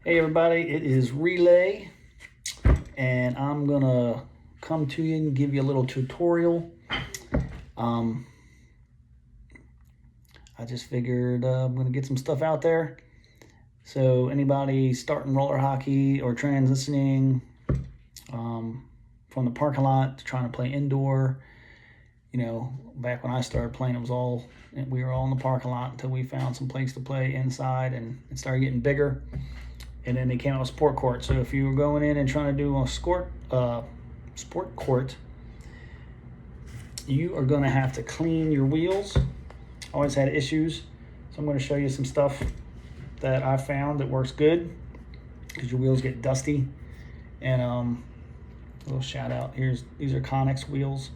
Hey everybody, it is Relay, and I'm gonna come to you and give you a little tutorial. I just figured I'm gonna get some stuff out there. So anybody starting roller hockey or transitioning from the parking lot to trying to play indoor, you know, back when I started playing, we were all in the parking lot until we found some place to play inside, and it started getting bigger. And then they came out with sport court. So if you were going in and trying to do a sport court, you are going to have to clean your wheels. Always had issues, so I'm going to show you some stuff that I found that works good because your wheels get dusty. And a little shout out, these are Connex wheels.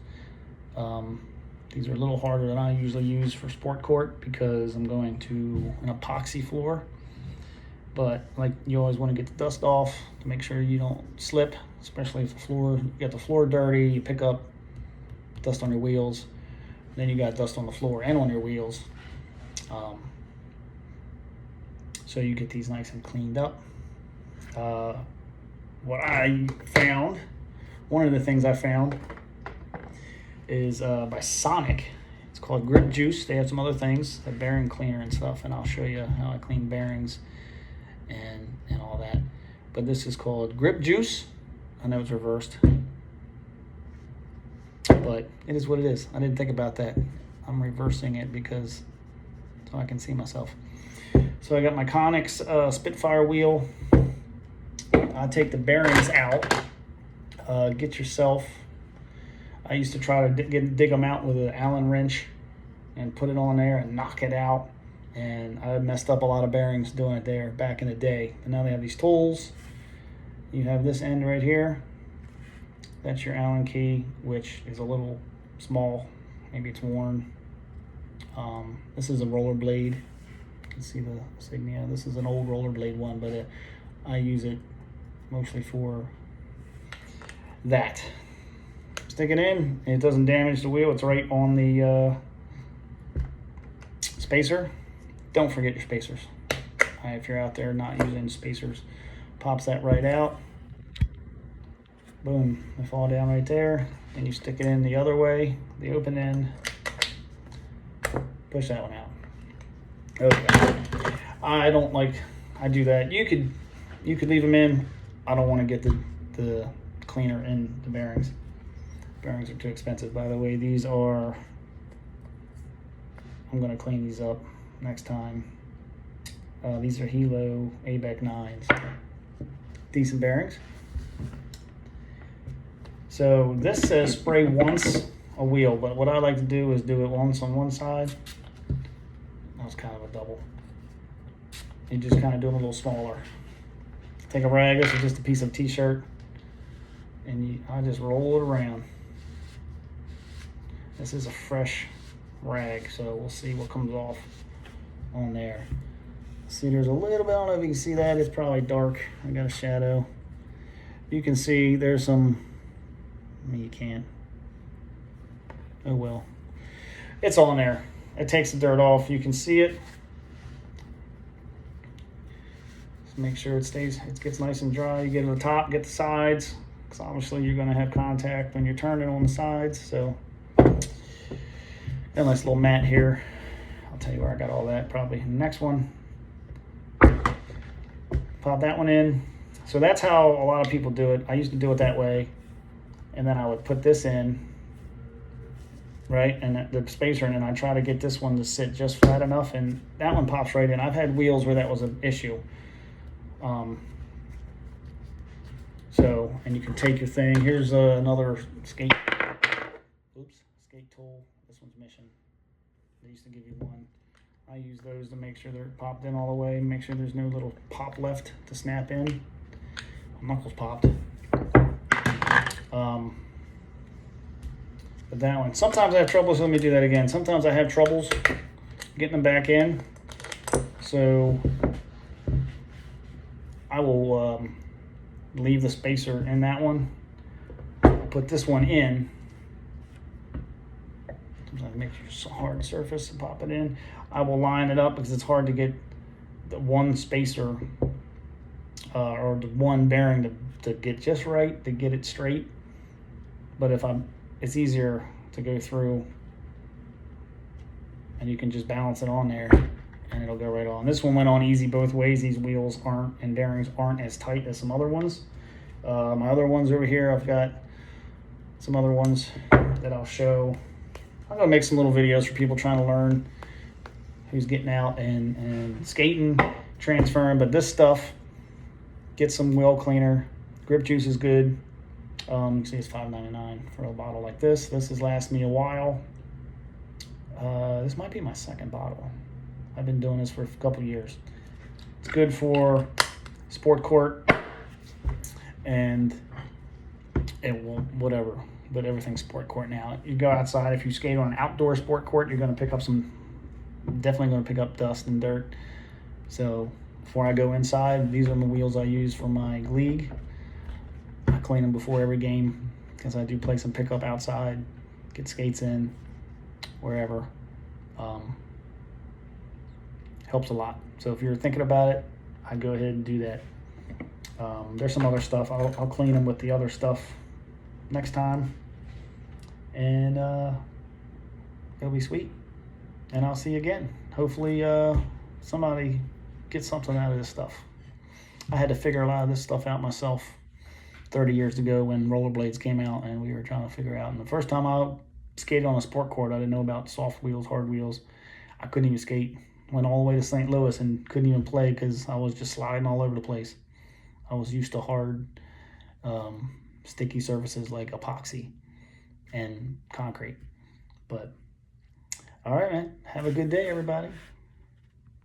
These are a little harder than I usually use for sport court because I'm going to an epoxy floor. But like, you always want to get the dust off to make sure you don't slip, especially if you got the floor dirty, you pick up dust on your wheels, then you got dust on the floor and on your wheels. So you get these nice and cleaned up. One of the things I found is by Sonic. It's called Grip Juice. They have some other things, a bearing cleaner and stuff, and I'll show you how I clean bearings and all that. But this is called Grip Juice. I know it's reversed, but it is what it is. I didn't think about that. I'm reversing it because so I can see myself. So I got my Connex Spitfire wheel. I take the bearings out. Get yourself, I used to try to dig them out with an Allen wrench and put it on there and knock it out. And I messed up a lot of bearings doing it there back in the day. And now they have these tools. You have this end right here. That's your Allen key, which is a little small. Maybe it's worn. This is a roller blade. You can see the insignia. This is an old roller blade one, but I use it mostly for that. Stick it in, and it doesn't damage the wheel. It's right on the spacer. Don't forget your spacers. If you're out there not using spacers, pops that right out. Boom, they fall down right there. And you stick it in the other way, the open end. Push that one out. Okay. I do that. You could leave them in. I don't want to get the cleaner in the bearings. Bearings are too expensive. By the way, I'm going to clean these up next time. These are Hilo ABEC 9s. Decent bearings. So this says spray once a wheel, but what I like to do is do it once on one side. That was kind of a double. You just kind of do them a little smaller. Take a rag, this is just a piece of t-shirt, and I just roll it around. This is a fresh rag, so we'll see what comes off on there. See, there's a little bit, I don't know if you can see that, it's probably dark. I got a shadow. You can see there's some, you can't. Oh well. It's all in there. It takes the dirt off. You can see it. Just make sure it gets nice and dry. You get to the top, get the sides, because obviously you're going to have contact when you're turning on the sides. So, got a nice little mat here. I'll tell you where I got all that probably. Next one. Pop that one in. So that's how a lot of people do it. I used to do it that way. And then I would put this in, right, and the spacer, and then I try to get this one to sit just flat enough, and that one pops right in. I've had wheels where that was an issue. And you can take your thing. Here's another skate tool. This one's mission. They used to give you one. I use those to make sure they're popped in all the way, make sure there's no little pop left to snap in. My knuckles popped. But that one, sometimes I have troubles. Let me do that again. Sometimes I have troubles getting them back in. So I will leave the spacer in that one. Put this one in. Sometimes make sure it's a hard surface and pop it in. I will line it up because it's hard to get the one spacer or the one bearing to get just right, to get it straight. But it's easier to go through, and you can just balance it on there and it'll go right on. This one went on easy both ways. These wheels and bearings aren't as tight as some other ones. My other ones over here, I've got some other ones that I'll show. I'm gonna make some little videos for people trying to learn, who's getting out and skating, transferring. But this stuff, get some wheel cleaner. Grip juice is good. You can see it's $5.99 for a bottle like this. This has lasted me a while. This might be my second bottle. I've been doing this for a couple years. It's good for sport court, and it will whatever, but everything's sport court now. You go outside, if you skate on an outdoor sport court, you're going to pick up definitely going to pick up dust and dirt. So before I go inside, these are the wheels I use for my league. I clean them before every game because I do play some pickup outside, get skates in, wherever. Helps a lot. So if you're thinking about it, I'd go ahead and do that. There's some other stuff. I'll clean them with the other stuff next time, and it'll be sweet. And I'll see you again. Hopefully somebody gets something out of this stuff. I had to figure a lot of this stuff out myself 30 years ago when rollerblades came out, and we were trying to figure out. And the first time I skated on a sport court, I didn't know about soft wheels, hard wheels. I couldn't even skate. Went all the way to St. Louis and couldn't even play because I was just sliding all over the place. I was used to hard, sticky surfaces like epoxy and concrete. But all right, man. Have a good day, everybody.